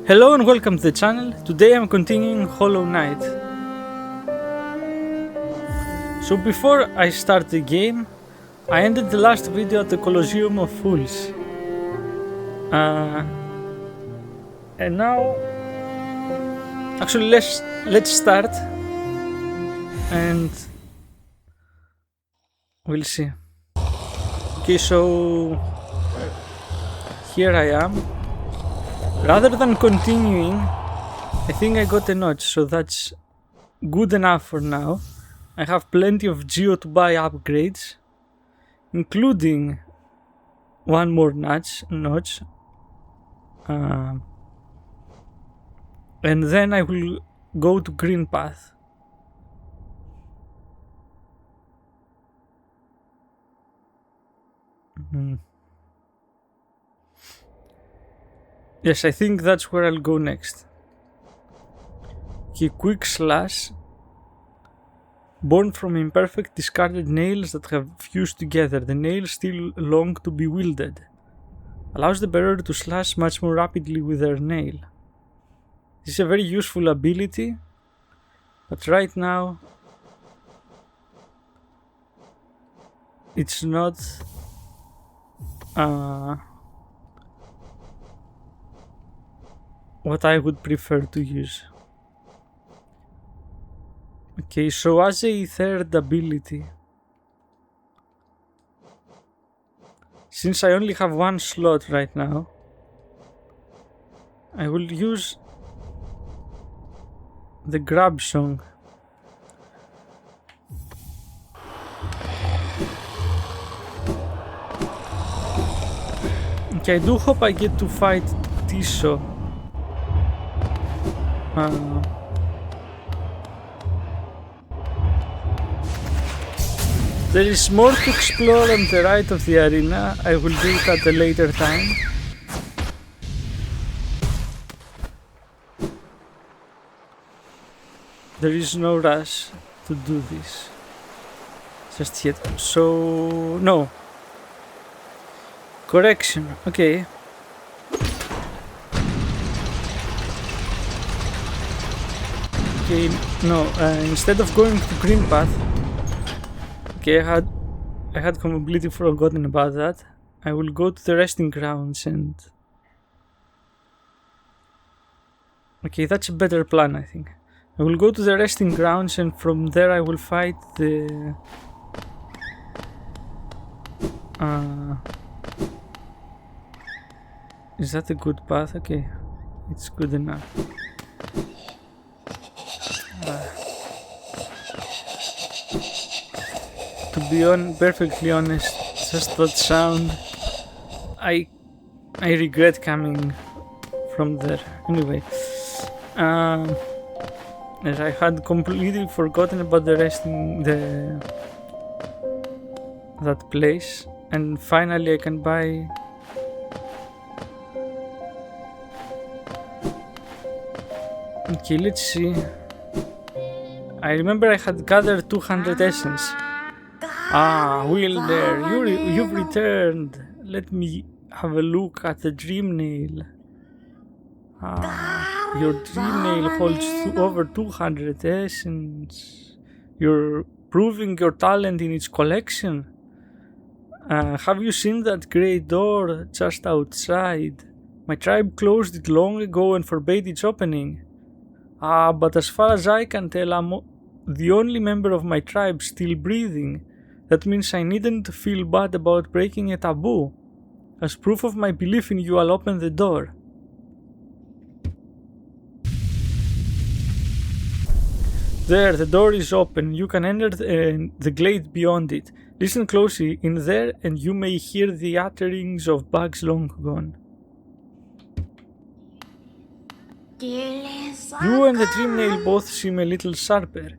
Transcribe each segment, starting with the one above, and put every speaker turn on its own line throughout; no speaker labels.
Hello and welcome to the channel. Today I'm continuing Hollow Knight. So before I start the game, I ended the last video at the Colosseum of Fools. And now, actually let's start and we'll see. Okay, so here I am. Rather than continuing, I think I got a notch, so that's good enough for now. I have plenty of geo to buy upgrades, including one more notch. And then I will go to green path. Yes, I think that's where I'll go next. Okay, quick slash. Born from imperfect discarded nails that have fused together, the nails still long to be wielded. Allows the bearer to slash much more rapidly with their nail. This is a very useful ability, but right now it's not what I would prefer to use. Okay, so as a third ability, since I only have one slot right now, I will use the grab song. Okay, I do hope I get to fight Tiso. There is more to explore on the right of the arena. I will do it at a later time. There is no rush to do this just yet. So, no. Correction, okay. Okay, no, instead of going to green path, okay, I had completely forgotten about that. I will go to the resting grounds and... Okay, that's a better plan, I think. I will go to the resting grounds and from there I will fight the... Is that a good path? Okay, it's good enough. To be perfectly honest, just that sound, I regret coming from there. Anyway, as I had completely forgotten about that place, and finally I can buy. Okay, let's see. I remember I had gathered 200 essence. Wilder, you've returned. Let me have a look at the dream nail. Your dream nail holds over 200 essence. You're proving your talent in its collection. Have you seen that great door just outside? My tribe closed it long ago and forbade its opening. But as far as I can tell, I'm the only member of my tribe still breathing. That means I needn't feel bad about breaking a taboo. As proof of my belief in you, I'll open the door. There, the door is open. You can enter the glade beyond it. Listen closely in there and you may hear the utterings of bugs long gone. You and the dream nail both seem a little sharper.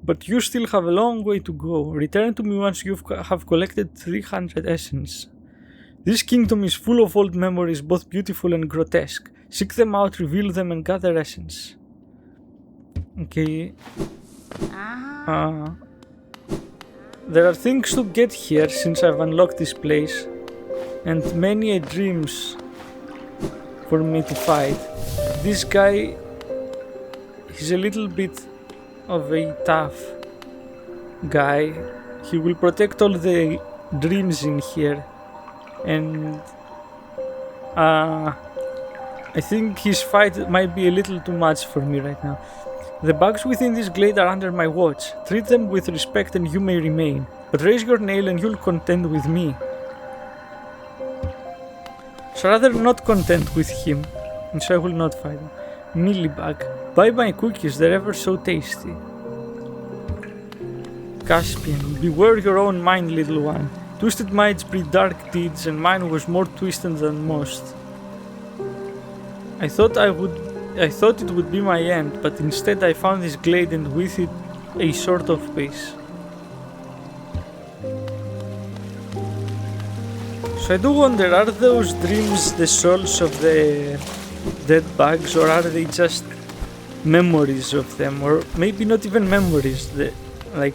But you still have a long way to go. Return to me once you have collected 300 essence. This kingdom is full of old memories, both beautiful and grotesque. Seek them out, reveal them, and gather essence. Okay. There are things to get here since I've unlocked this place, and many dreams for me to fight. this guy, he's a little bit of a tough guy. He will protect all the dreams in here, and I think his fight might be a little too much for me right now. The bugs within this glade are under my watch. Treat them with respect and you may remain, but raise your nail and you'll contend with me. So rather not content with him, and so I will not fight him. Mealybug. Buy my cookies, they're ever so tasty. Caspian. Beware your own mind, little one. Twisted minds breed dark deeds, and mine was more twisted than most. I thought it would be my end, but instead I found this glade and with it a sort of peace. So I do wonder, are those dreams the souls of the dead bugs, or are they just memories of them, or maybe not even memories, like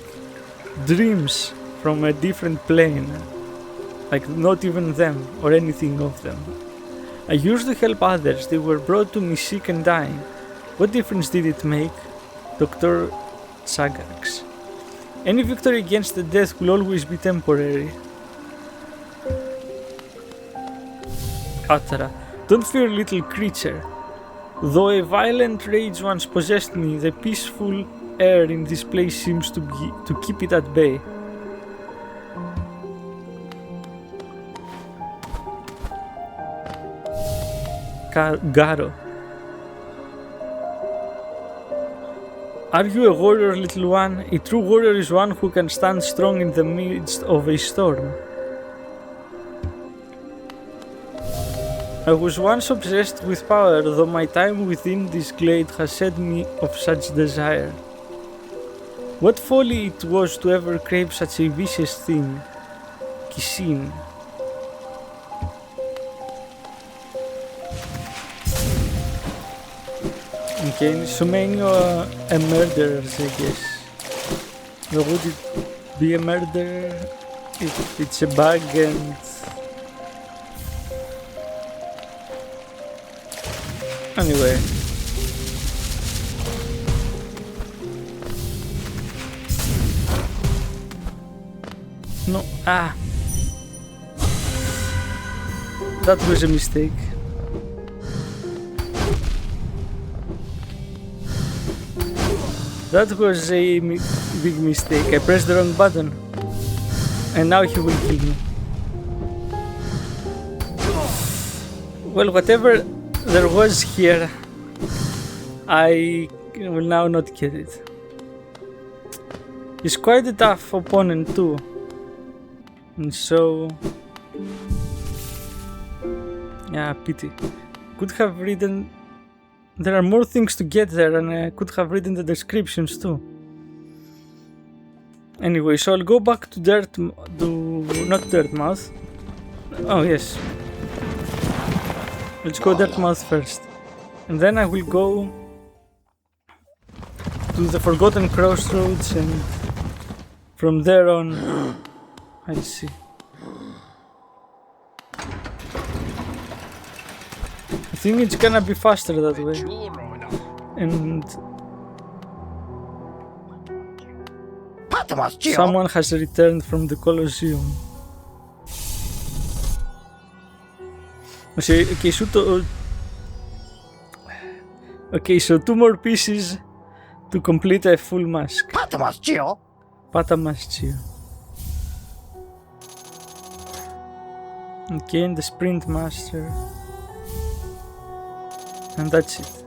dreams from a different plane, like not even them or anything of them. I used to help others, they were brought to me sick and dying. What difference did it make? Dr. Sagax. Any victory against the death will always be temporary. Atara. Don't fear, little creature. Though a violent rage once possessed me, the peaceful air in this place seems to keep it at bay. Garo. Are you a warrior, little one? A true warrior is one who can stand strong in the midst of a storm. I was once obsessed with power, though my time within this glade has set me of such desire. What folly it was to ever crave such a vicious thing. Kisin. Okay, so many are murderers, I guess. But would it be a murderer if it's a bug and... Anyway. No, that was a mistake. That was a big mistake. I pressed the wrong button. And now he will kill me. Well, whatever there was here, I will now not get it. He's quite a tough opponent too. And so... yeah, pity. Could have written... There are more things to get there, and I could have written the descriptions too. Anyway, so I'll go back to not Dirtmouth. Oh yes. Let's go Dirtmouth first. And then I will go to the Forgotten Crossroads, and from there on I'll see. I think it's gonna be faster that way. And someone has returned from the Colosseum. Okay, so 2 more pieces to complete a full mask. Patamascio. Okay, and the Sprint Master. And that's it.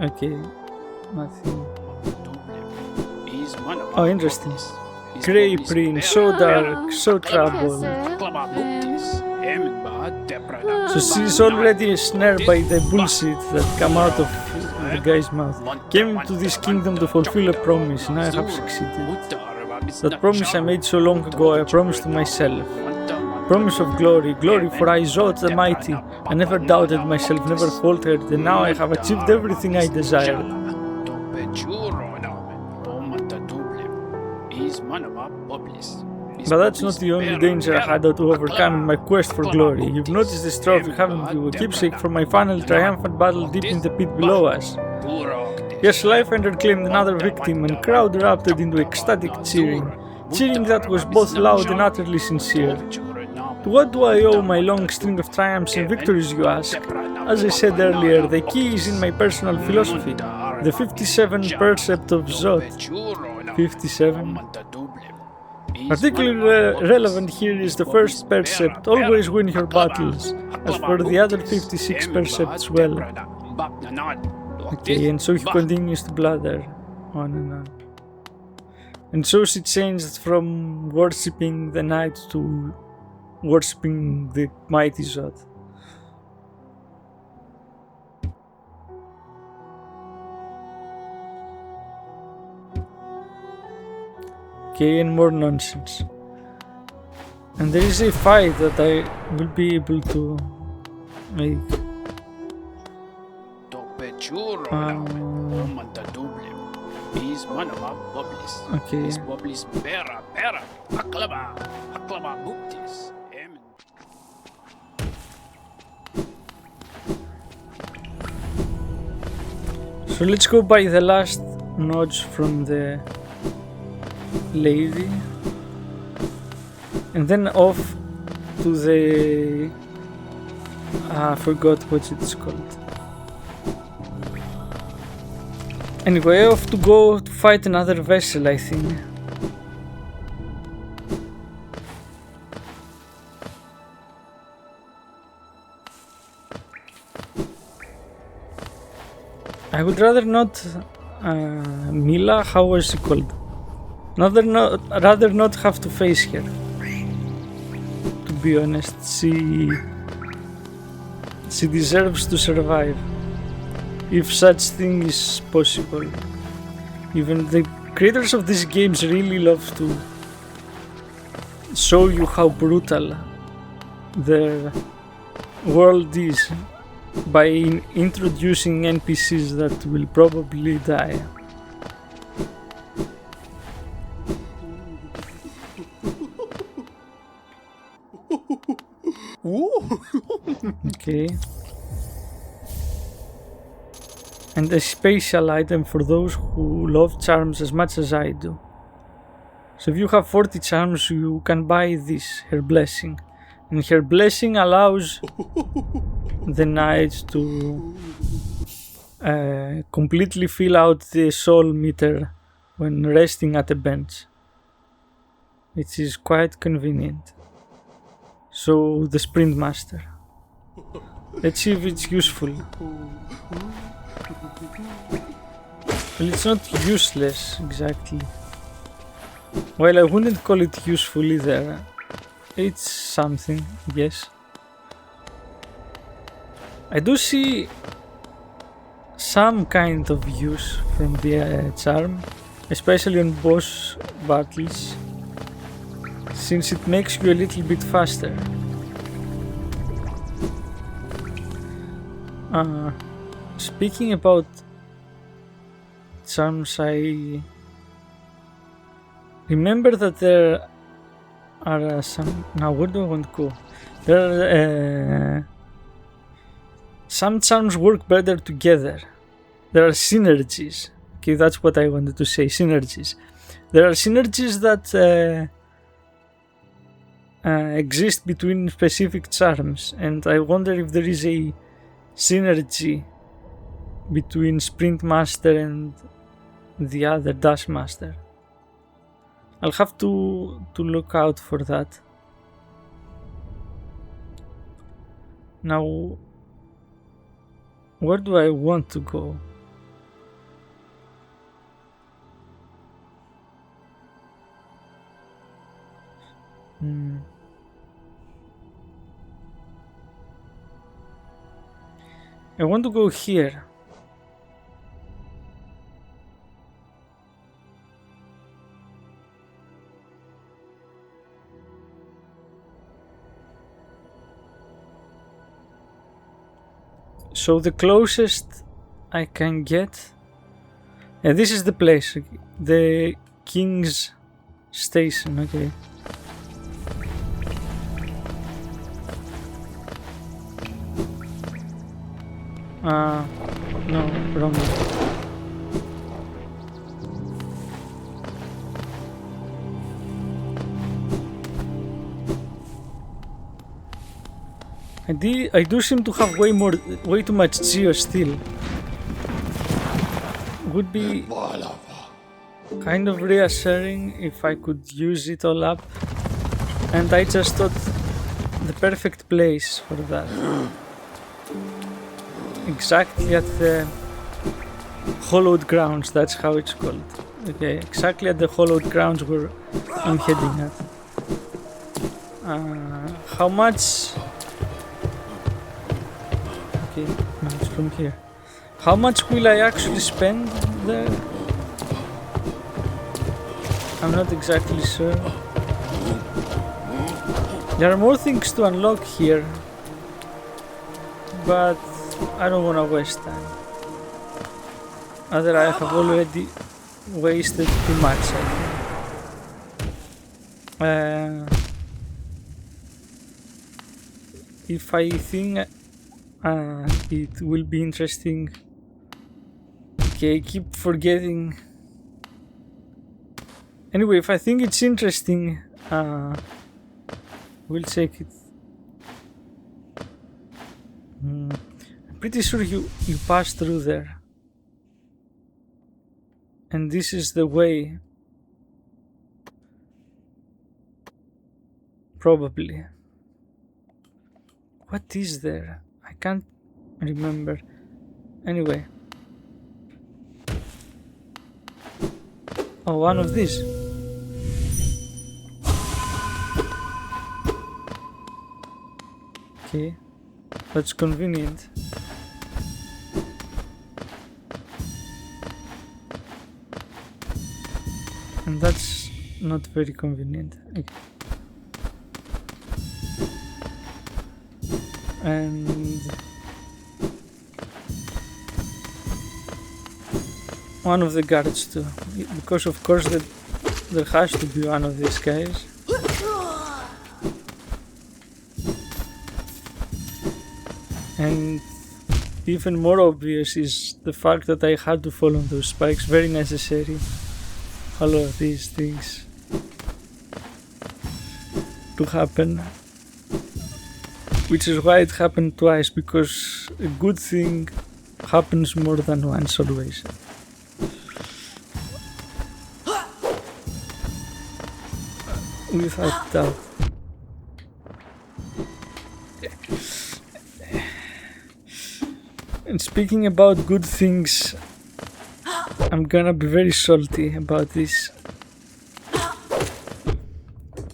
Okay, nothing. Oh, interesting. Grey Prince, so dark, so troubled. So she's already snared by the bullshit that come out of the guy's mouth. Came to this kingdom to fulfill a promise, and I have succeeded. That promise I made so long ago, I promised to myself. Promise of glory, glory for I Zod the mighty. I never doubted myself, never faltered, and now I have achieved everything I desired. But that's not the only danger I had to overcome in my quest for glory. You've noticed this trophy, haven't you? A keepsake for my final triumphant battle deep in the pit below us. Yes, Lifeender claimed another victim, and crowd erupted into ecstatic cheering. Cheering that was both loud and utterly sincere. To what do I owe my long string of triumphs and victories, you ask? As I said earlier, the key is in my personal philosophy, the 57 percept of Zot. 57? Particularly relevant here is the first percept, always win your battles, as for the other 56 percepts well. Okay, and so he continues to blather on and on. And so she changed from worshipping the night to worshipping the mighty Zod. Okay, and more nonsense. And there is a fight that I will be able to make. Okay. So let's go by the last notch from the lady and then off to the I forgot what it's called. Anyway, off to go to fight another vessel, I think. I would rather not Mila, how was she called? Rather not have to face her. To be honest, she deserves to survive, if such thing is possible. Even the creators of these games really love to show you how brutal their world is by introducing NPCs that will probably die. Okay. And a special item for those who love charms as much as I do. So if you have 40 charms, you can buy this, her blessing. And her blessing allows the knight to completely fill out the soul meter when resting at a bench, which is quite convenient. So the sprint master. Let's see if it's useful. Well, it's not useless exactly. Well, I wouldn't call it useful either. It's something, yes. I do see some kind of use from the charm, especially on boss battles, since it makes you a little bit faster. Speaking about charms, I remember that there are some... Now, where do I want to go? There are some charms work better together. There are synergies. Okay, that's what I wanted to say, synergies. There are synergies that exist between specific charms, and I wonder if there is a synergy between Sprint Master and the other Dash Master. I'll have to look out for that. Now, where do I want to go? I want to go here. So the closest I can get, and this is the place, the King's Station, okay. No, wrong. I do seem to have way too much geo still. Would be kind of reassuring if I could use it all up, and I just thought the perfect place for that. Exactly at the hollowed grounds, that's how it's called. Okay, exactly at the hollowed grounds where I'm heading at. How much? Okay, no, it's from here. How much will I actually spend there? I'm not exactly sure. There are more things to unlock here, but I don't want to waste time. Other I have already wasted too much, I think. If I think it will be interesting. Okay, I keep forgetting. Anyway, if I think it's interesting, we'll check it. I'm pretty sure you pass through there. And this is the way. Probably. What is there? I can't remember. Anyway. Oh, one of these. Okay. That's convenient. And that's not very convenient. Okay. And one of the guards too, because of course there has to be one of these guys. And even more obvious is the fact that I had to fall on those spikes. Very necessary. All of these things to happen. Which is why it happened twice, because a good thing happens more than once always. Without doubt. And speaking about good things, I'm gonna be very salty about this.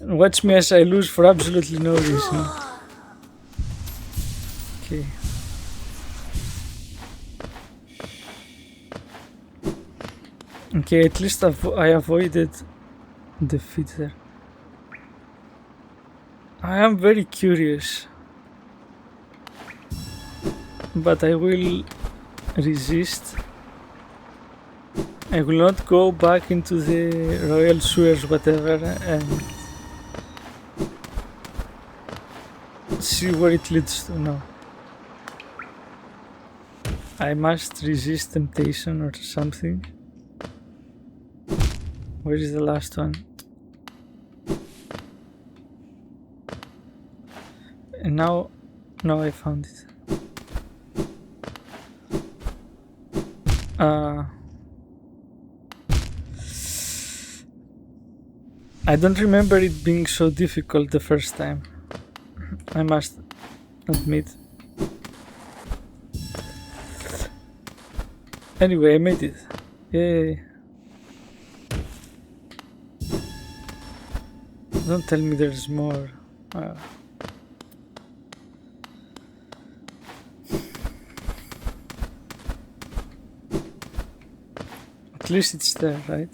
Watch me as I lose for absolutely no reason. Okay. Okay, at least I avoided defeat there. I am very curious, but I will resist. I will not go back into the royal sewers, whatever, and see where it leads to. No. I must resist temptation or something. Where is the last one? And now I found it. I don't remember it being so difficult the first time. I must admit. Anyway, I made it. Yay. Don't tell me there's more. At least it's there, right?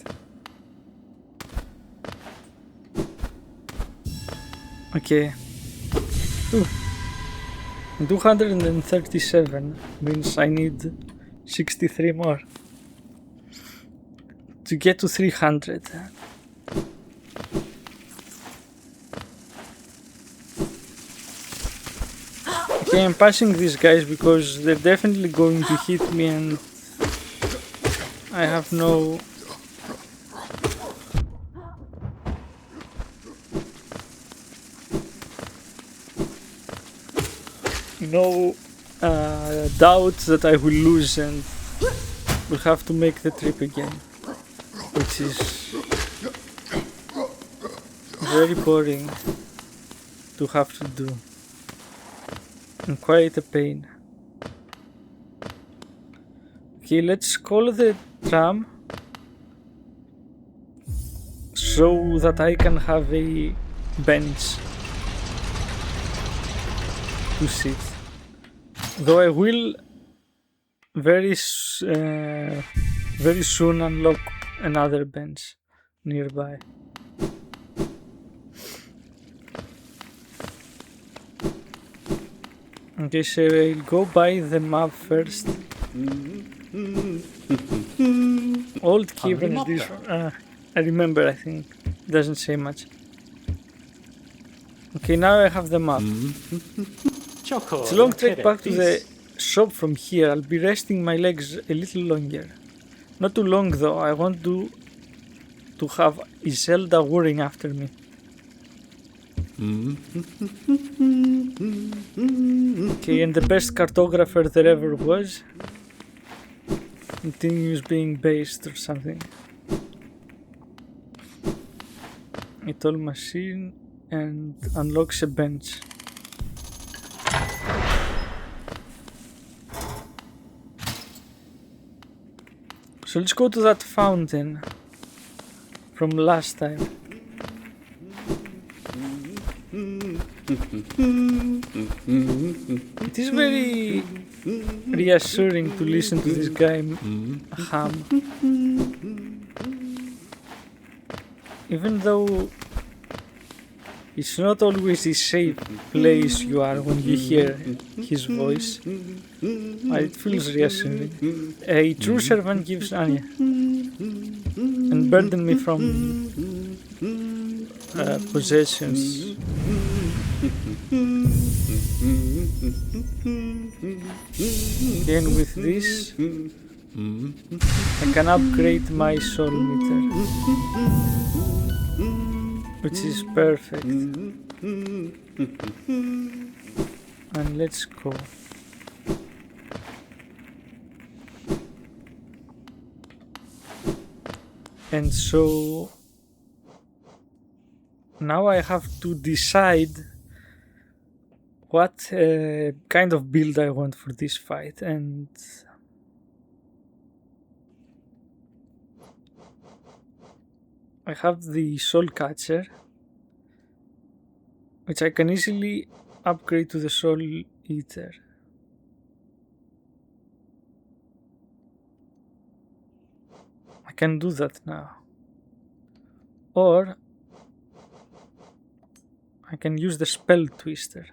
Okay. Ooh. 237 means I need 63 more to get to 300. Okay, I'm passing these guys because they're definitely going to hit me and I have no... doubt that I will lose and will have to make the trip again, which is very boring to have to do and quite a pain. Okay, let's call the tram so that I can have a bench to sit. Though I will very soon unlock another bench nearby. Okay, so I'll go by the map first. Old caverns, this I remember, I think. It doesn't say much. Okay, now I have the map. It's a long trek back to the shop from here. I'll be resting my legs a little longer. Not too long though, I want to have Iselda worrying after me. Okay, and the best cartographer there ever was continues being based or something. A tall machine and unlocks a bench. So let's go to that fountain from last time. It is very reassuring to listen to this guy hum. Even though it's not always a safe place you are when you hear his voice, it feels reassuring. A true servant gives Anya and burden me from possessions. Again with this, I can upgrade my soul meter, which is perfect. And let's go. And so now I have to decide what kind of build I want for this fight, and I have the soul catcher, which I can easily upgrade to the soul eater. I can do that now. Or I can use the spell twister.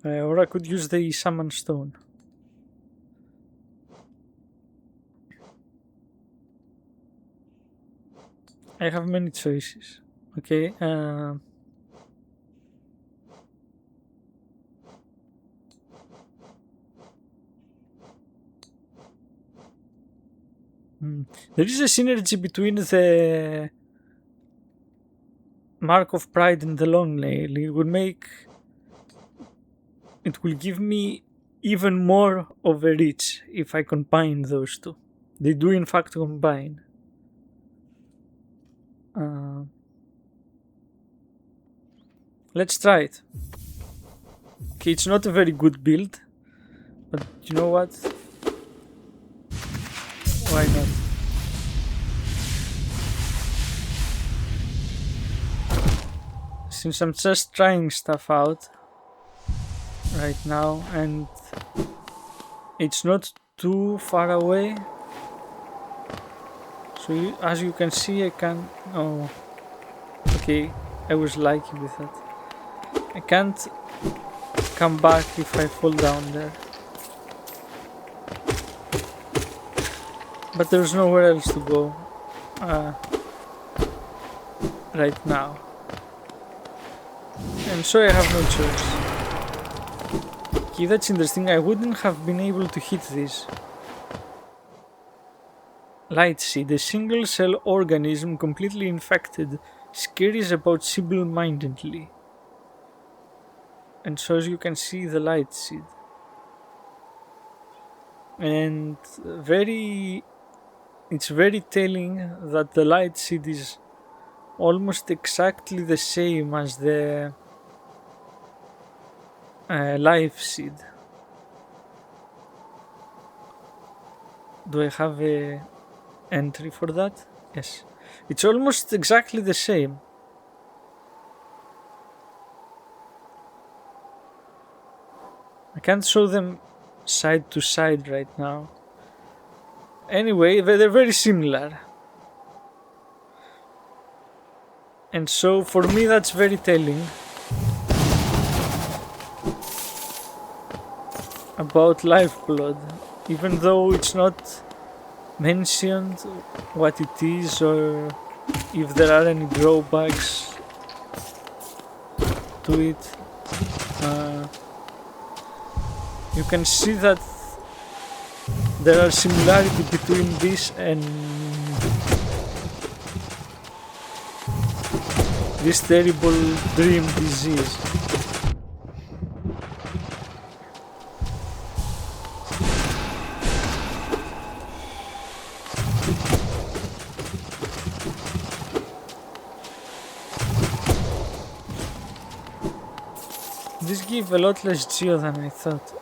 Or I could use the summon stone. I have many choices. Okay. There is a synergy between the Mark of Pride and the Long Nail. It will give me even more of a reach if I combine those two. They do in fact combine. Let's try it. Okay, it's not a very good build, but you know what? Why not? Since I'm just trying stuff out right now and it's not too far away, so as you can see I can... oh, okay, I was lucky with that. I can't come back if I fall down there, but there's nowhere else to go. right now. And so I have no choice. Okay, that's interesting. I wouldn't have been able to hit this. Light seed, a single cell organism completely infected, scares about simple-mindedly. And so as you can see the light seed. And it's very telling that the light seed is almost exactly the same as the life seed. Do I have a entry for that? Yes. It's almost exactly the same. I can't show them side to side right now. Anyway, they're very similar. And so for me that's very telling about lifeblood, even though it's not mentioned what it is or if there are any drawbacks to it. You can see that there are similarities between this and this terrible dream disease. This gives a lot less geo than I thought.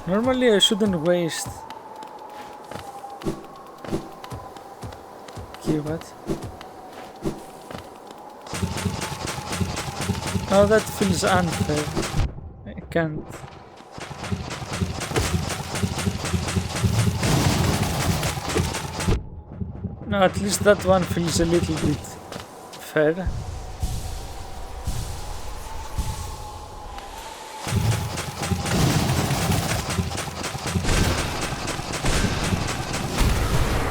Normally I shouldn't waste. Okay, what? Oh, that feels unfair. I can't. No, at least that one feels a little bit fair.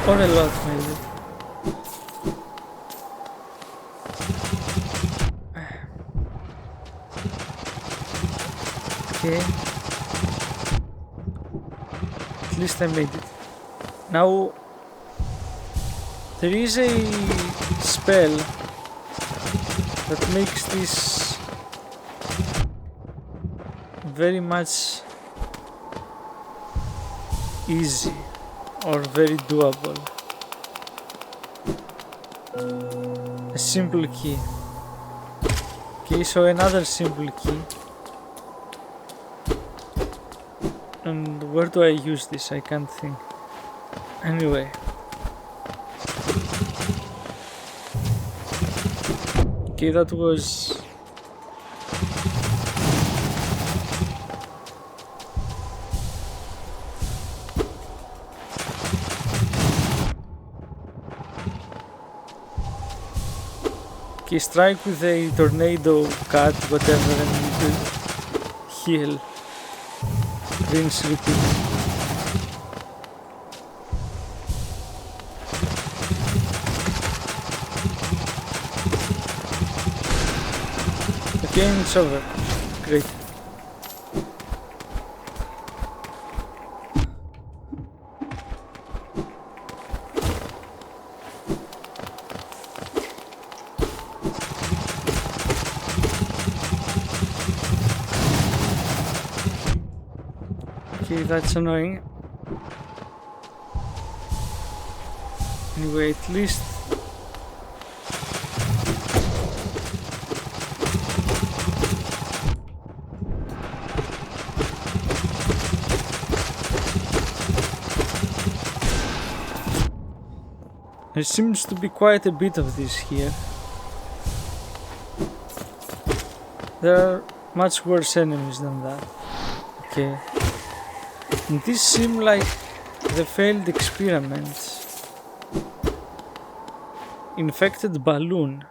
Or a lot, maybe. Okay. At least I made it. Now, there is a spell that makes this very much easy or very doable. A simple key. Okay, so another simple key. And where do I use this? I can't think. Anyway. Okay, that was... Okay, strike with a tornado, cut, whatever, and you will heal. Rinse, repeat. The game is over. Great. Okay, that's annoying. Anyway, at least there seems to be quite a bit of this here. There are much worse enemies than that. Okay. And these seem like the failed experiments. Infected balloon.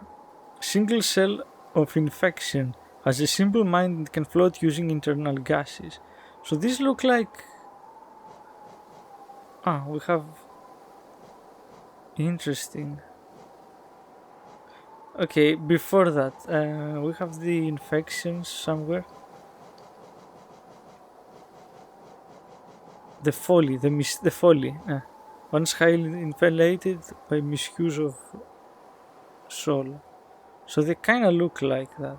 Single cell of infection. Has a simple mind and can float using internal gases. So these look like... we have... Interesting. Okay, before that, we have the infections somewhere. The folly, the folly. Once highly inflated by misuse of soul. So they kinda look like that.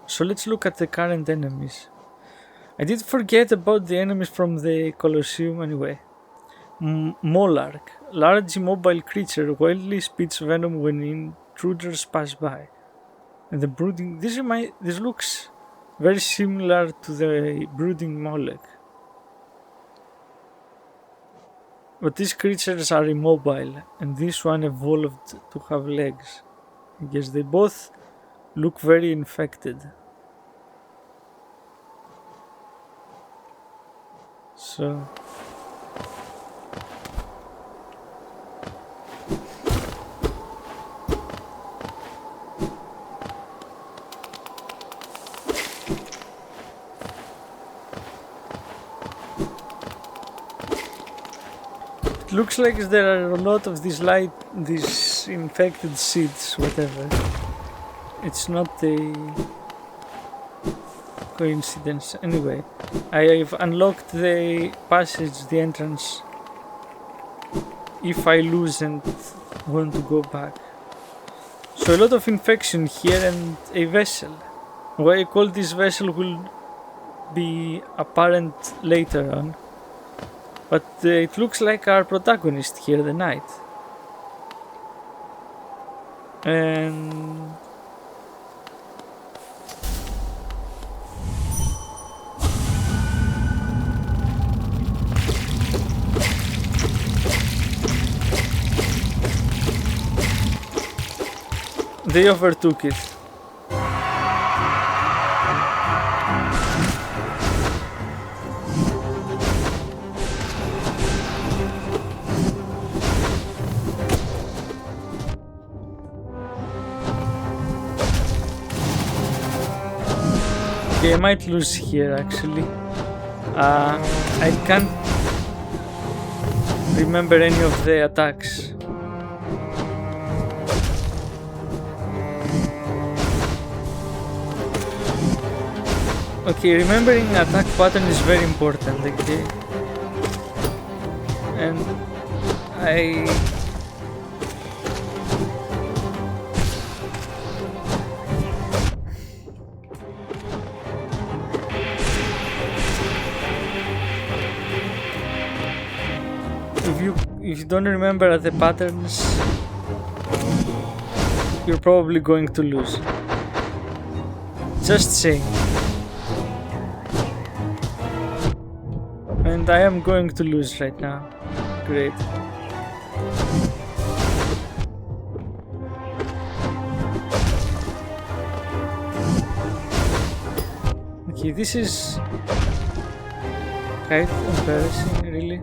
So let's look at the current enemies. I did forget about the enemies from the Colosseum anyway. Monarch, large immobile creature, wildly spits venom when intruders pass by. And the brooding, this looks very similar to the brooding Molech. But these creatures are immobile, and this one evolved to have legs. I guess they both look very infected. So... It looks like there are a lot of these infected seeds, whatever. It's not a coincidence. Anyway, I've unlocked the passage, the entrance, if I lose and want to go back. So a lot of infection here and a vessel. Why I call this vessel will be apparent later on. But it looks like our protagonist here, the knight. And... they overtook it. Okay, I might lose here actually. I can't remember any of the attacks. Okay, remembering attack pattern is very important, okay? And if you don't remember the patterns, you're probably going to lose. Just saying. And I am going to lose right now. Great. Okay, this is quite embarrassing, really.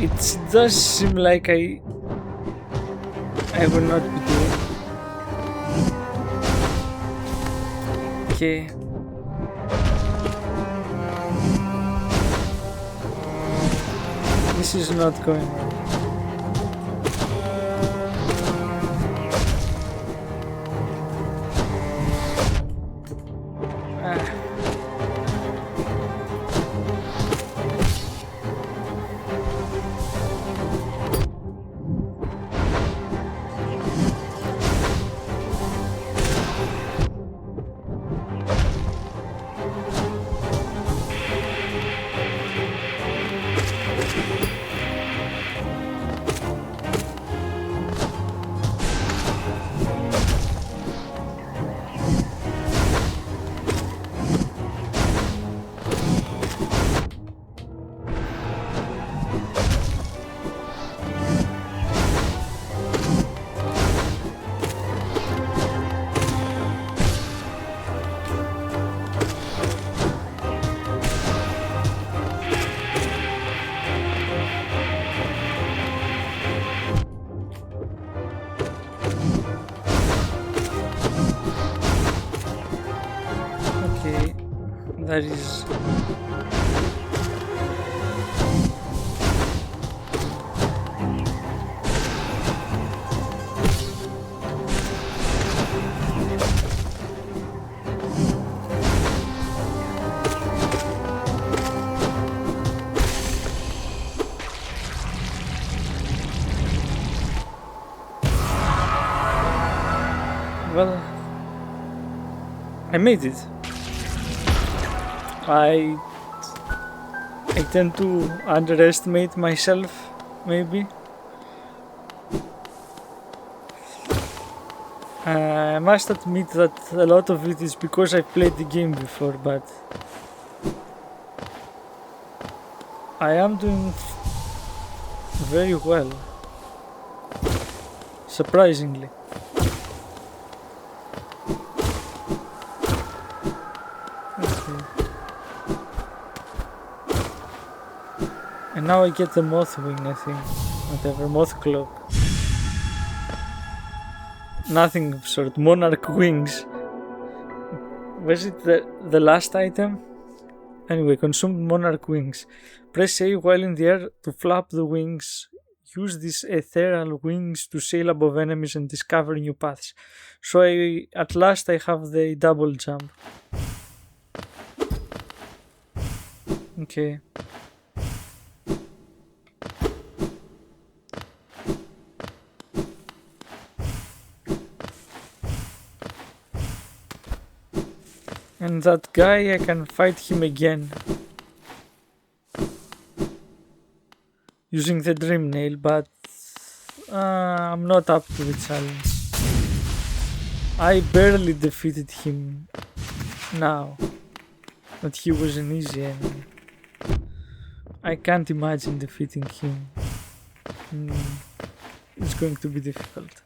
It does seem like I will not be doing. Okay. This is not going well. That is... Well, I made it. I tend to underestimate myself, maybe. I must admit that a lot of it is because I played the game before, but I am doing very well, surprisingly. And now I get the moth wing, I think. Whatever, moth cloak. Nothing of sort. Monarch wings. Was it the last item? Anyway, consumed monarch wings. Press A while in the air to flap the wings. Use these ethereal wings to sail above enemies and discover new paths. So at last I have the double jump. Okay. And that guy, I can fight him again. Using the dream nail, but I'm not up to the challenge. I barely defeated him now. But he was an easy enemy. I can't imagine defeating him. It's going to be difficult.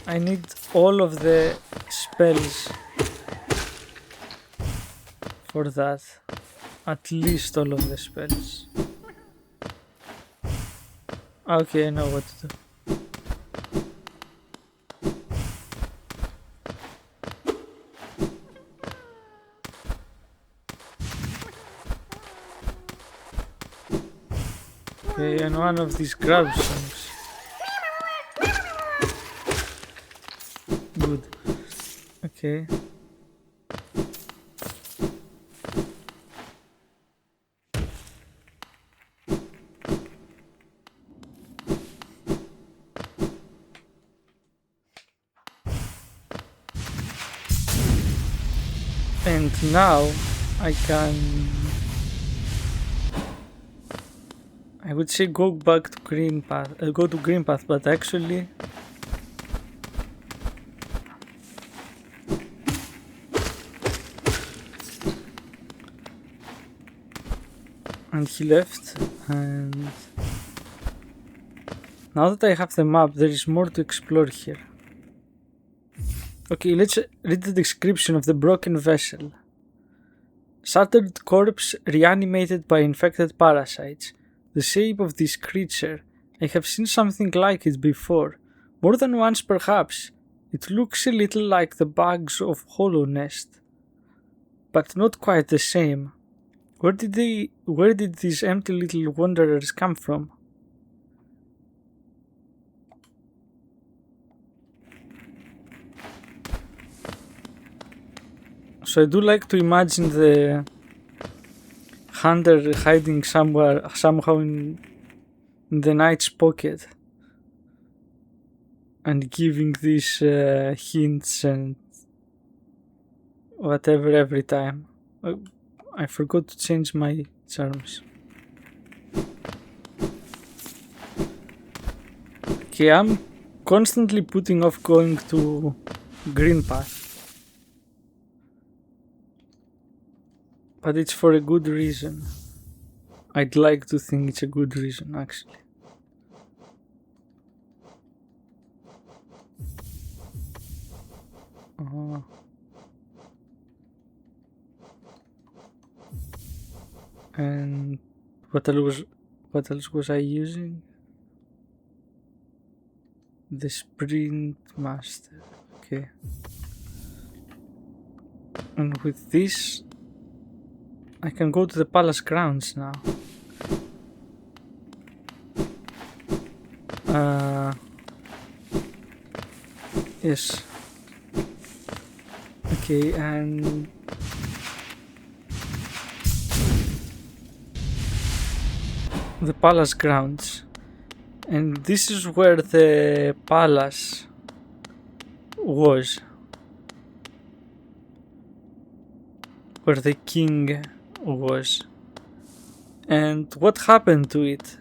I need all of the spells for that. At least all of the spells. Okay, I know what to do. Okay, and one of these grab songs. Good. Okay. And now I can... I would say go back to green path, go to green path, but actually and he left, and now that I have the map, there is more to explore here. Okay, let's read the description of the broken vessel. Shattered corpse reanimated by infected parasites. The shape of this creature. I have seen something like it before. More than once perhaps. It looks a little like the bugs of Hollow Nest. But not quite the same. Where did these empty little wanderers come from? So I do like to imagine the hunter hiding somehow in the knight's pocket and giving these hints and whatever every time. I forgot to change my charms. Okay, I'm constantly putting off going to green path. But it's for a good reason. I'd like to think it's a good reason, actually. And what What else was I using? The sprint master. Okay. And with this, I can go to the palace grounds now. Yes. Okay, and the palace grounds, and this is where the palace was, where the king was, and what happened to it.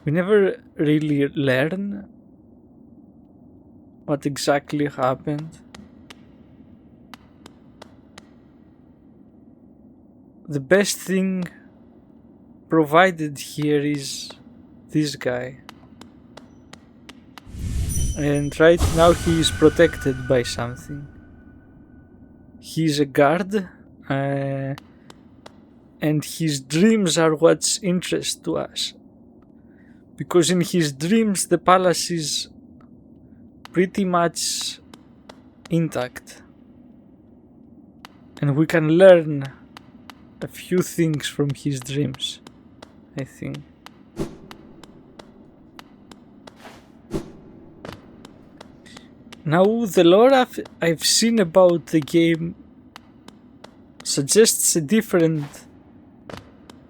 We never really learn what exactly happened. The best thing provided here is this guy, and right now he is protected by something. He's a guard, and his dreams are what's interest to us, because in his dreams the palace is pretty much intact, and we can learn a few things from his dreams, I think. Now, the lore I've seen about the game suggests a different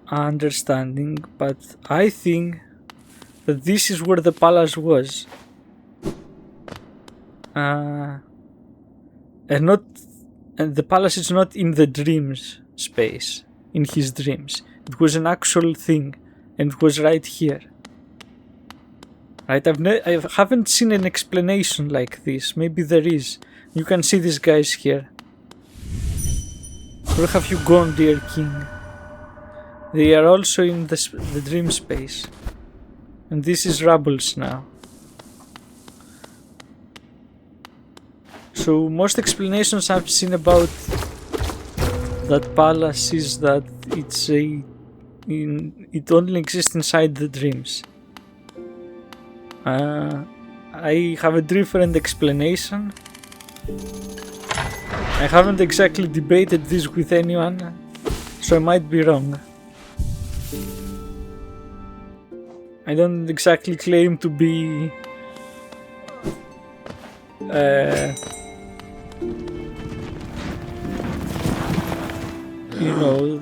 understanding, but I think that this is where the palace was. And the palace is not in the dreams space, in his dreams. It was an actual thing, and it was right here. Right, I haven't seen an explanation like this. Maybe there is. You can see these guys here. Where have you gone, dear king? They are also in the dream space. And this is Rubbles now. So most explanations I've seen about that palace is that it only exists inside the dreams. I have a different explanation. I haven't exactly debated this with anyone, so I might be wrong. I don't exactly claim to be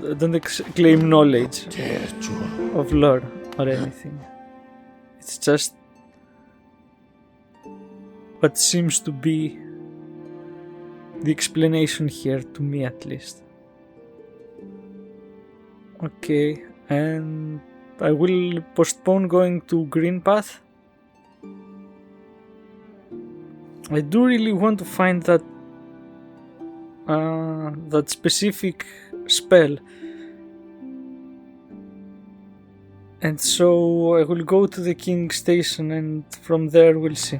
I don't claim knowledge of lore or anything. It's just what seems to be the explanation here, to me at least. Okay, and I will postpone going to Green Path. I do really want to find that specific spell, and so I will go to the King Station, and from there we'll see.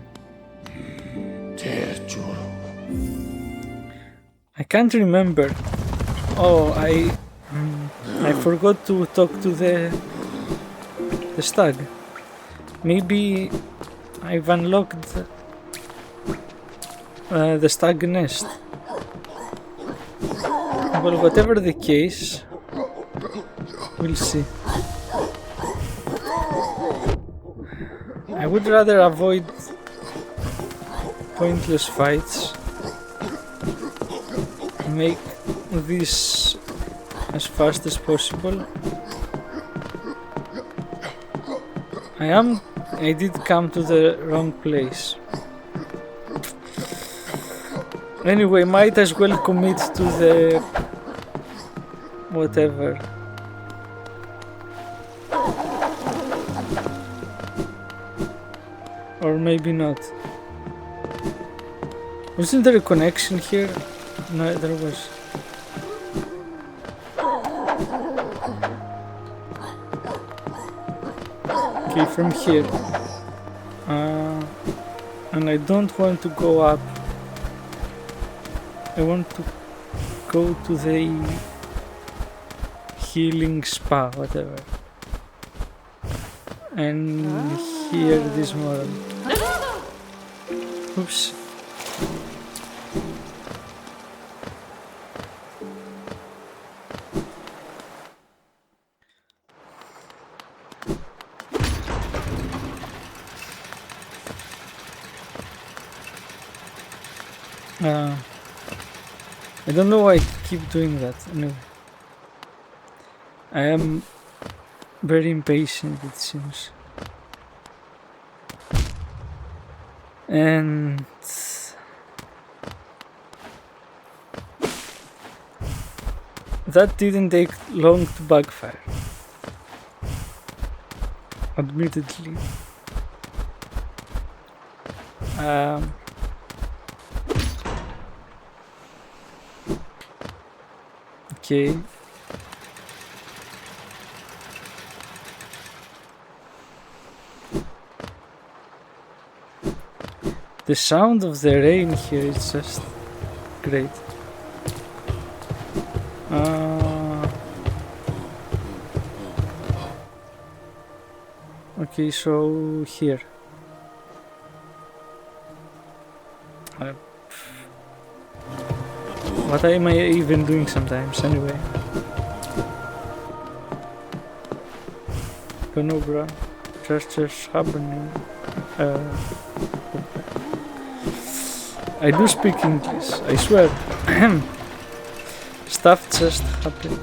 I can't remember. Oh, I forgot to talk to the stag. Maybe I've unlocked the stag nest. Well, whatever the case, we'll see. I would rather avoid pointless fights. Make this as fast as possible. I did come to the wrong place. Anyway, might as well commit to the whatever. Or maybe not. Wasn't there a connection here? No, there was. Okay, from here. And I don't want to go up. I want to go to the healing spa, whatever. and here this moral. Oops. I don't know why I keep doing that. Anyway, I am very impatient, it seems. And that didn't take long to backfire, admittedly. Okay. The sound of the rain here is just great. Okay, so here. What am I even doing sometimes, anyway? Don't know, bro. Just happening. I do speak English, I swear. Stuff just happened.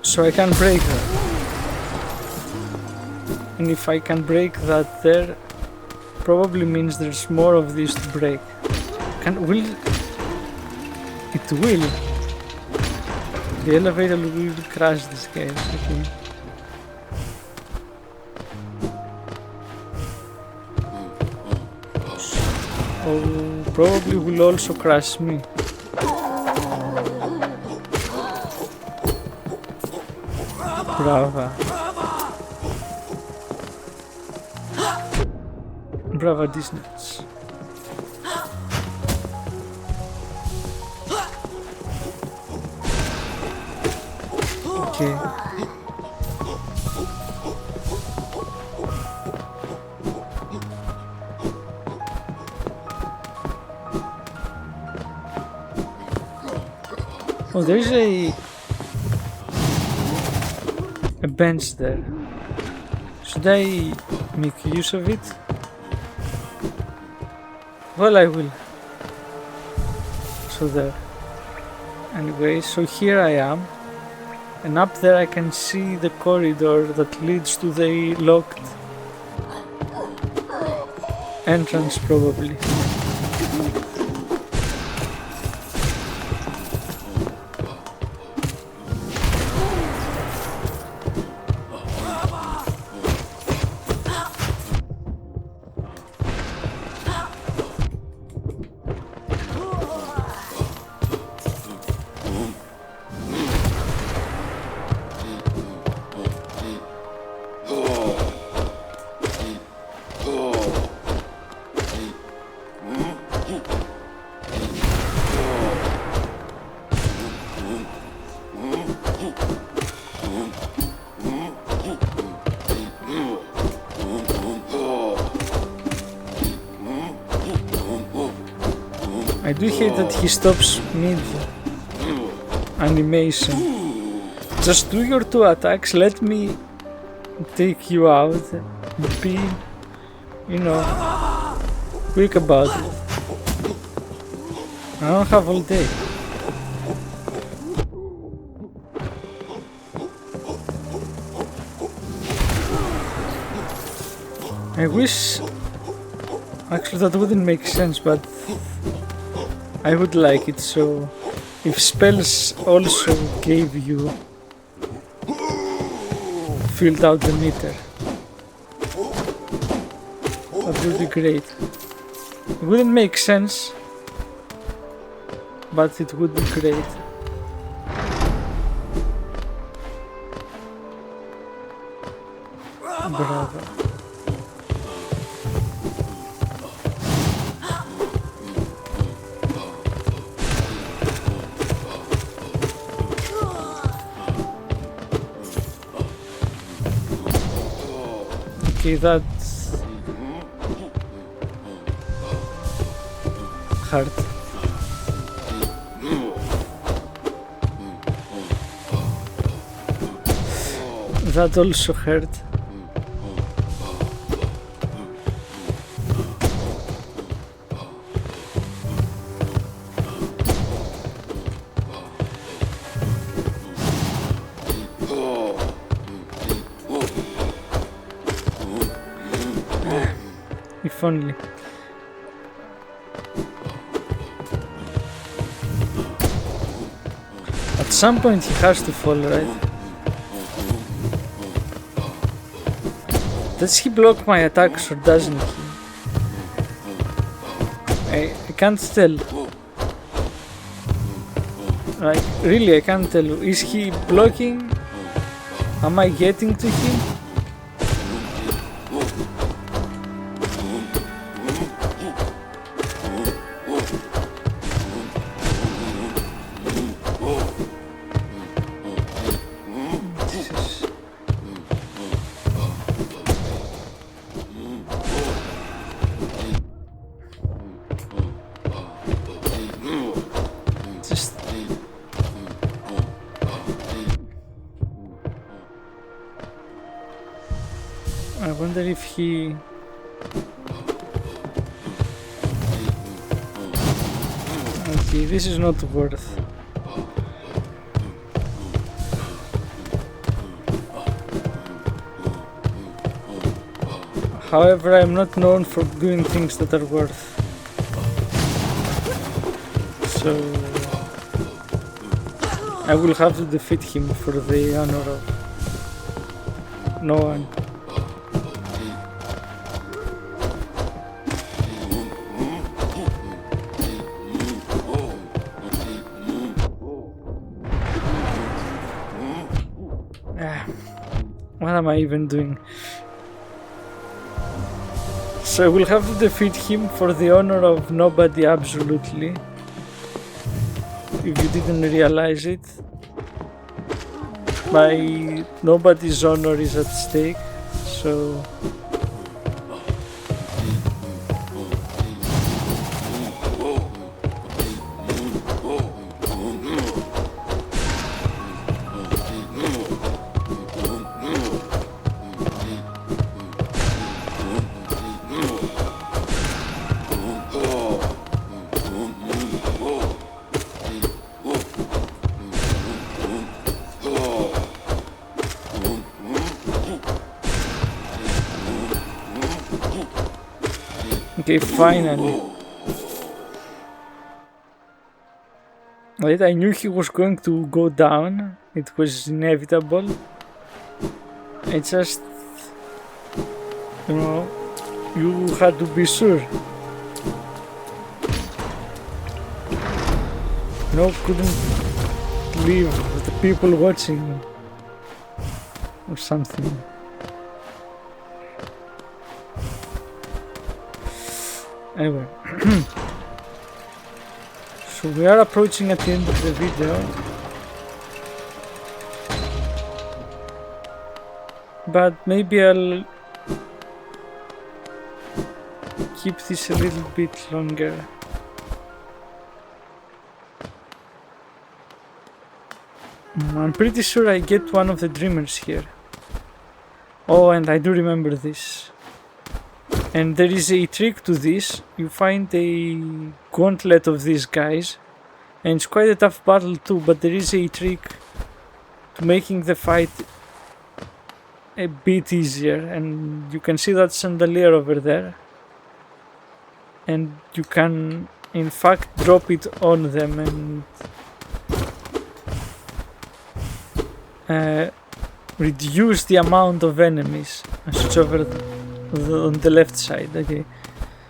So I can break that. And if I can break that there, probably means there's more of these to break. It will. The elevator will crash this guy, okay. Oh, probably will also crash me. Brava. Brava distance. Okay. Oh, there's a bench there. Should I make use of it? Well, I will. So there. Anyway, so here I am. And up there I can see the corridor that leads to the locked entrance, probably. I do hate that he stops mid animation. Just do your 2 attacks, let me take you out. Be, you know, quick about it. I don't have all day. I wish... Actually that wouldn't make sense, but I would like it so if spells also gave you filled out the meter, that would be great. It wouldn't make sense, but it would be great. Bravo. Okay, that's hard. That also hurt. If only. At some point he has to fall, right? Does he block my attacks or doesn't he? I can't tell. Like, really, I can't tell. Is he blocking? Am I getting to him? I wonder if he... Okay, this is not worth. However, I'm not known for doing things that are worth. So... I will have to defeat him for the honor of no one. What am I even doing? So I will have to defeat him for the honor of nobody, absolutely. If you didn't realize it. My nobody's honor is at stake, so... Okay, finally. Wait, I knew he was going to go down. It was inevitable. I just... You know, you had to be sure. No, couldn't leave the people watching. Or something. Anyway, so we are approaching at the end of the video, but maybe I'll keep this a little bit longer. I'm pretty sure I get one of the dreamers here. Oh, and I do remember this. And there is a trick to this. You find a gauntlet of these guys, and it's quite a tough battle too, but there is a trick to making the fight a bit easier, and you can see that chandelier over there, and you can in fact drop it on them and reduce the amount of enemies. I switch over on the left side. Okay,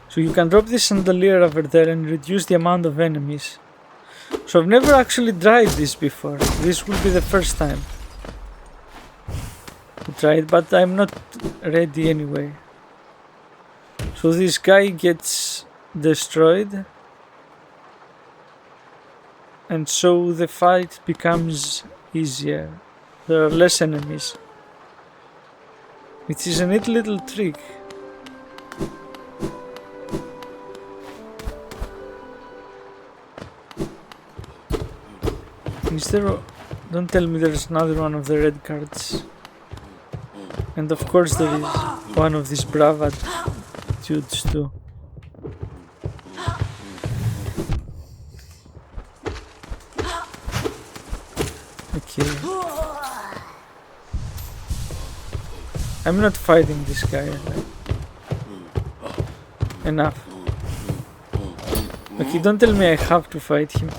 so you can drop this chandelier over there and reduce the amount of enemies. So I've never actually tried this before. This will be the first time to try it, but I'm not ready anyway. So this guy gets destroyed, and so the fight becomes easier. There are less enemies. It is a neat little trick. Is there... Don't tell me there's another one of the red cards. And of course there is one of these brava dudes too. Okay. I'm not fighting this guy. Enough. Okay, don't tell me I have to fight him.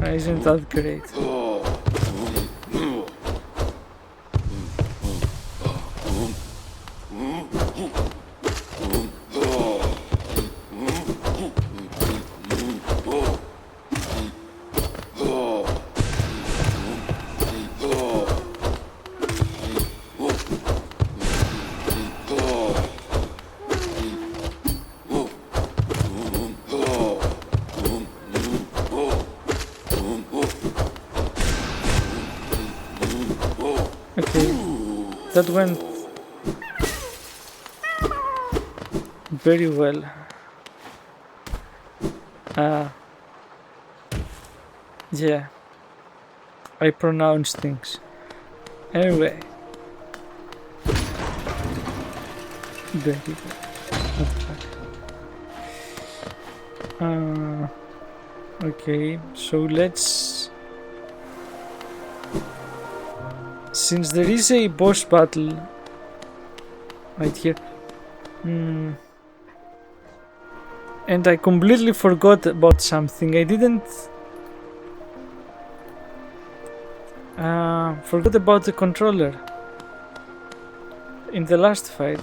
Isn't that great? That went very well. Yeah, I pronounce things. Anyway, very good. Okay, so let's. Since there is a boss battle right here, and I completely forgot about something. I didn't forgot about the controller in the last fight.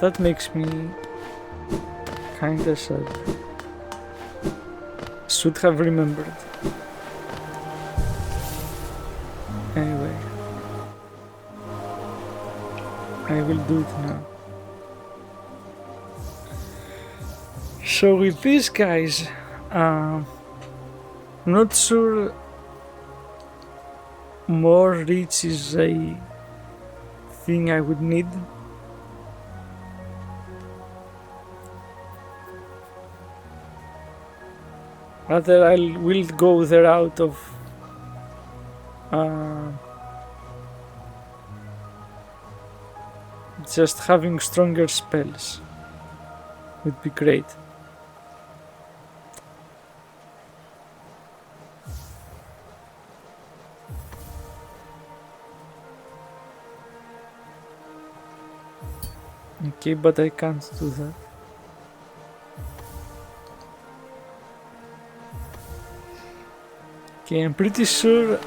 That makes me kinda sad. Should have remembered. Anyway, I will do it now. So with these guys, not sure more reach is a thing I would need. Rather, I will go the route of just having stronger spells. Would be great. Okay, but I can't do that. Okay, I'm pretty sure.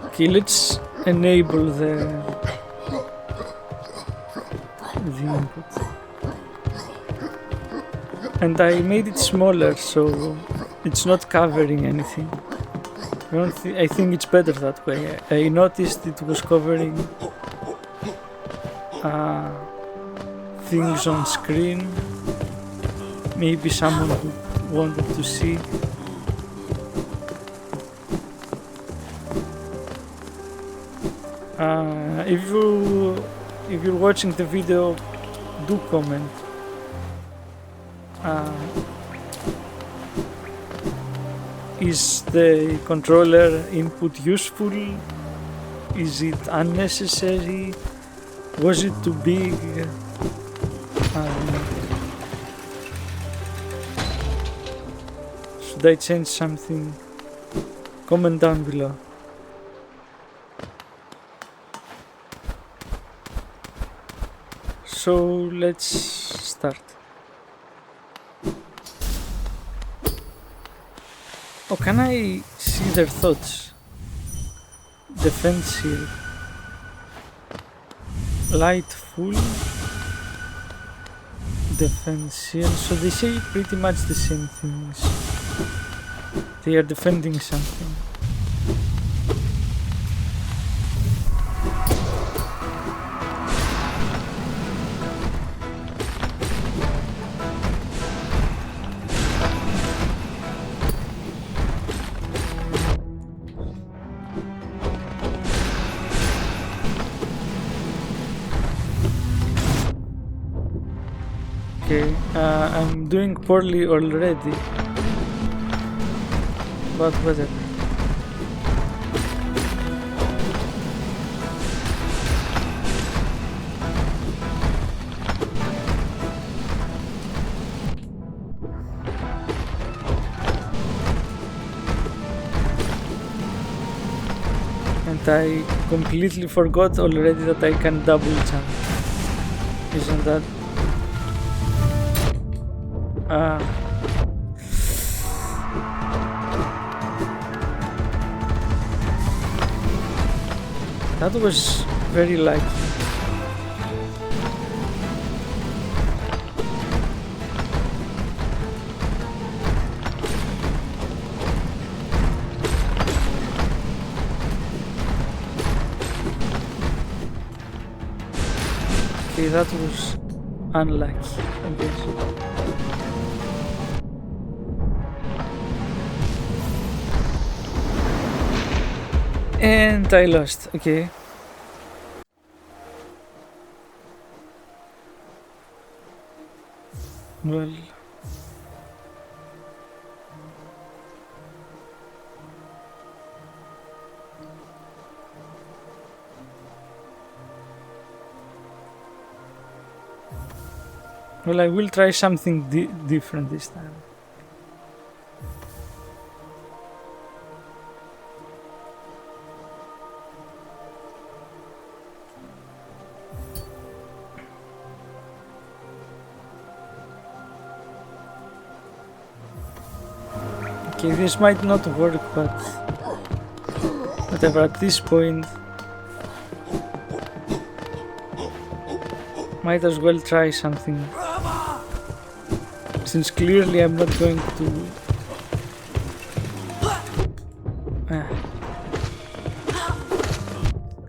Okay, let's enable the input. And I made it smaller, so it's not covering anything. I think it's better that way. I noticed it was covering things on screen. Maybe someone who wanted to see. If you're watching the video, do comment. Is the controller input useful? Is it unnecessary? Was it too big? Should I change something? Comment down below. So let's start. Oh, can I see their thoughts? Defense shield. Light full. Defense shield. So they say pretty much the same things. They are defending something. Okay, I'm doing poorly already, but whatever. And I completely forgot already that I can double jump. Isn't that... that was very lucky. Okay, that was unlucky, I guess. And I lost, okay. Well... Well, I will try something different this time. Okay, this might not work, but whatever, at this point might as well try something, since clearly I'm not going to...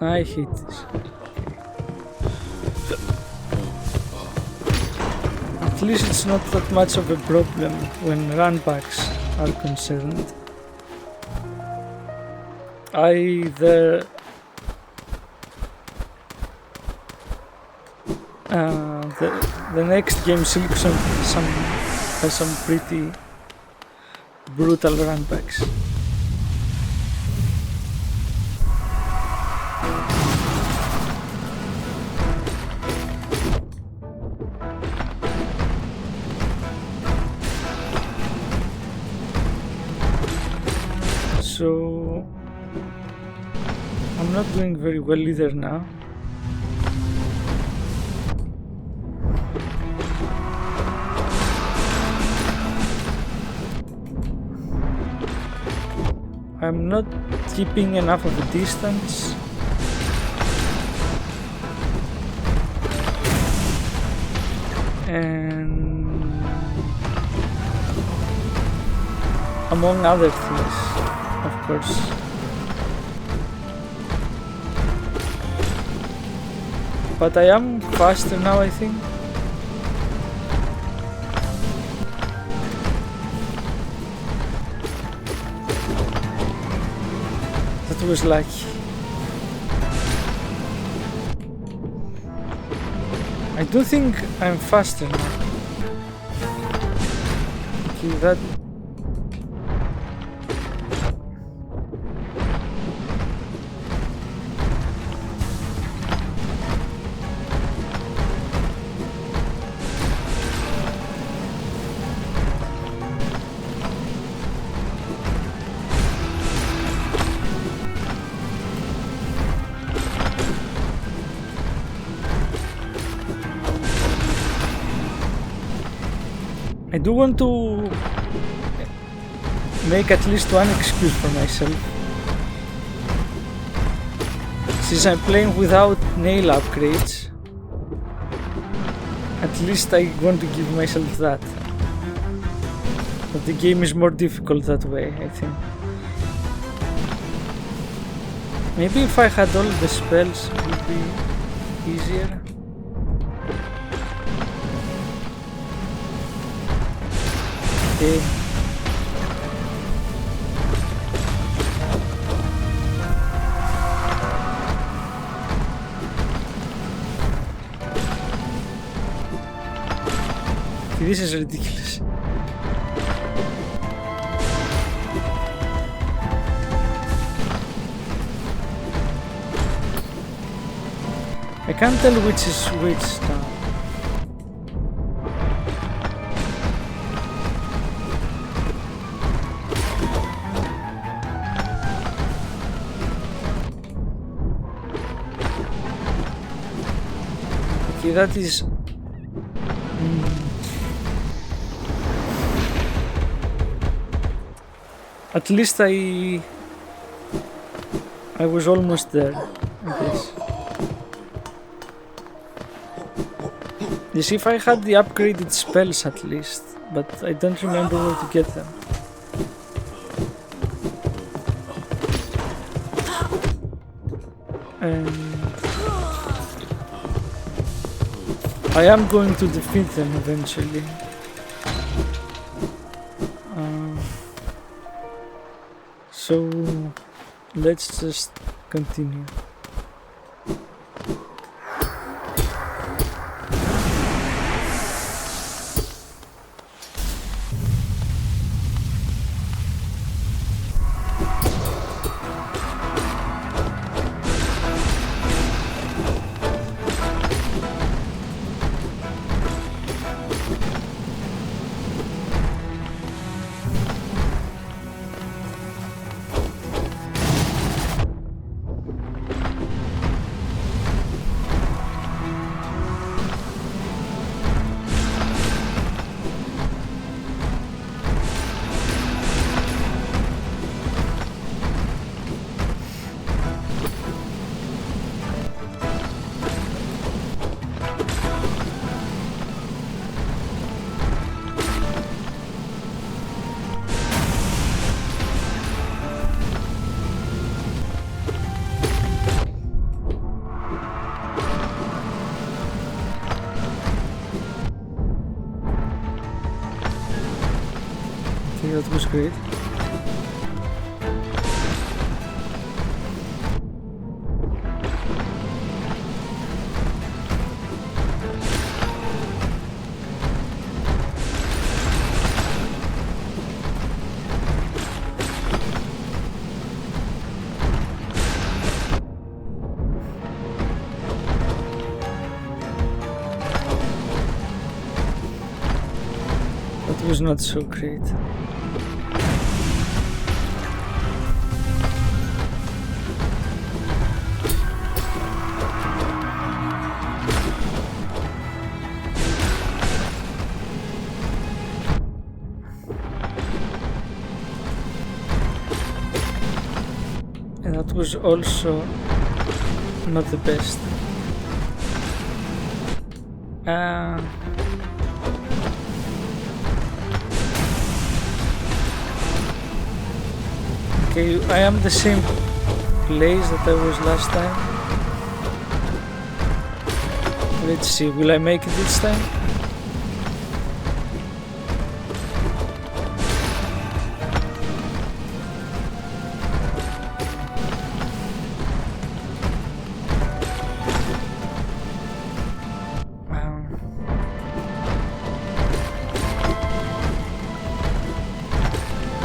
I hate this. At least it's not that much of a problem when runbacks are concerned. The next game has some pretty brutal runbacks. So I'm not doing very well either now. I'm not keeping enough of a distance. And among other things, of course. But I am faster now, I think. That was lucky. I do think I'm faster now. Okay, that... I do want to make at least one excuse for myself. Since I'm playing without nail upgrades, at least I want to give myself that. But the game is more difficult that way, I think. Maybe if I had all the spells it would be easier. Okay. this is ridiculous. I can't tell which is which now. Okay, that is... At least I was almost there, I guess. You see, if I had the upgraded spells at least, but I don't remember where to get them. And I am going to defeat them eventually. So let's just continue. That was great. That was not so great. That was also not the best. Okay, I am the same place that I was last time. Let's see, will I make it this time?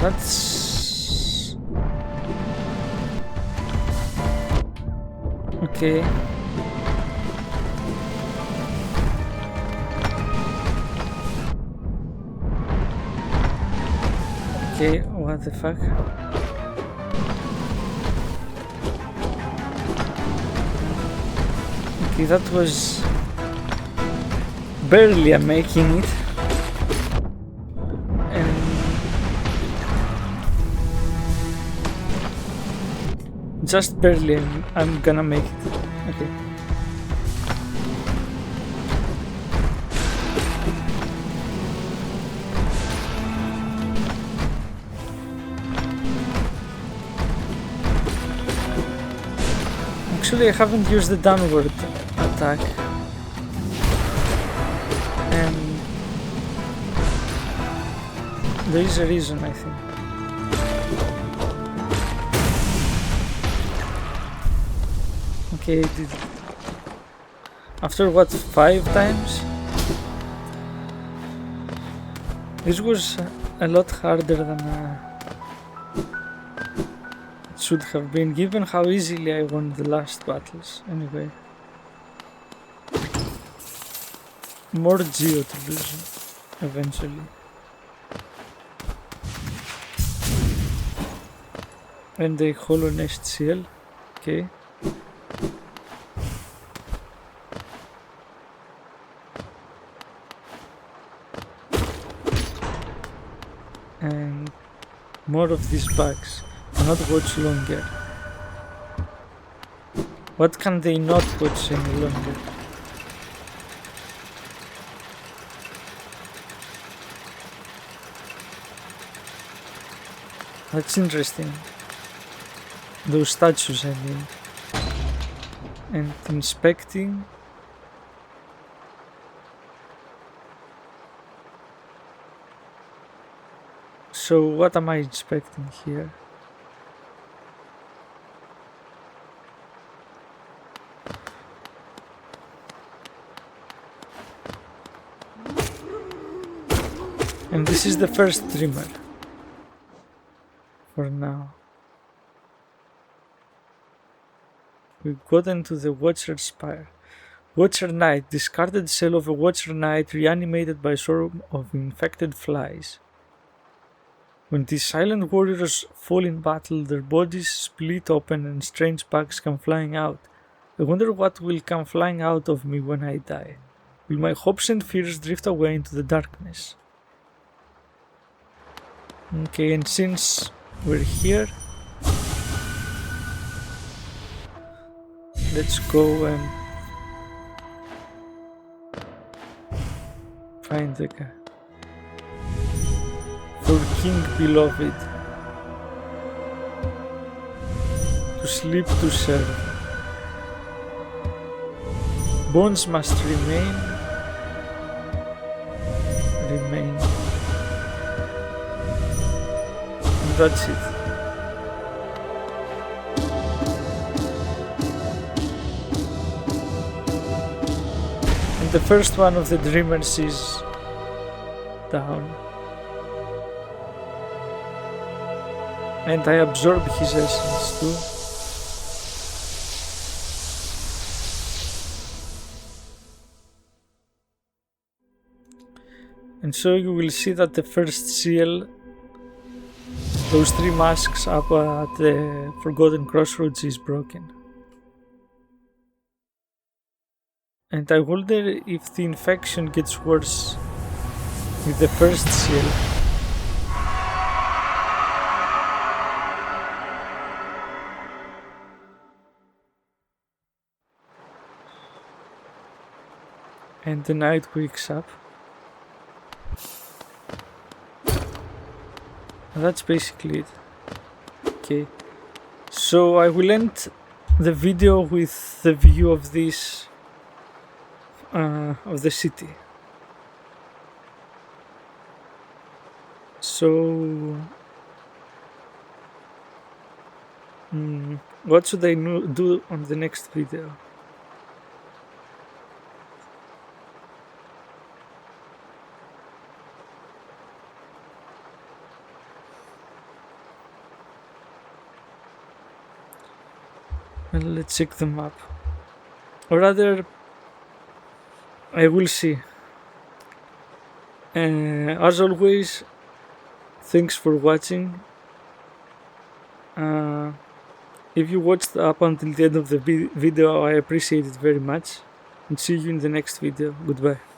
That's okay. Okay, what the fuck? Okay, that was barely I'm making it. Just barely I'm gonna make it. Okay. Actually, I haven't used the downward attack. And there is a reason, I think. Okay, I did it. After what, 5 times? This was a lot harder than it should have been, given how easily I won the last battles. Anyway. More geo to lose eventually. And a hollow nest seal. Okay. And more of these bugs. Cannot watch longer. What can they not watch any longer? That's interesting. Those statues, I mean. And inspecting. So what am I inspecting here? And this is the first dreamer. For now. We've gotten to the Watcher Spire. Watcher Knight. Discarded cell of a Watcher Knight reanimated by swarm of infected flies. When these silent warriors fall in battle, their bodies split open and strange bugs come flying out. I wonder what will come flying out of me when I die. Will my hopes and fears drift away into the darkness? Okay, and since we're here, let's go and find the guy. For King Beloved. To sleep, to serve. Bones must remain. And that's it. And the first one of the dreamers is down. And I absorb his essence too. And so you will see that the first seal, those three masks up at the Forgotten Crossroads, is broken. And I wonder if the infection gets worse with the first seal. And the knight wakes up. That's basically it. Okay. So I will end the video with the view of this of the city. So what should I do on the next video? Well, let's check them up. Or rather, I will see. As always, thanks for watching. If you watched up until the end of the video, I appreciate it very much. And see you in the next video. Goodbye.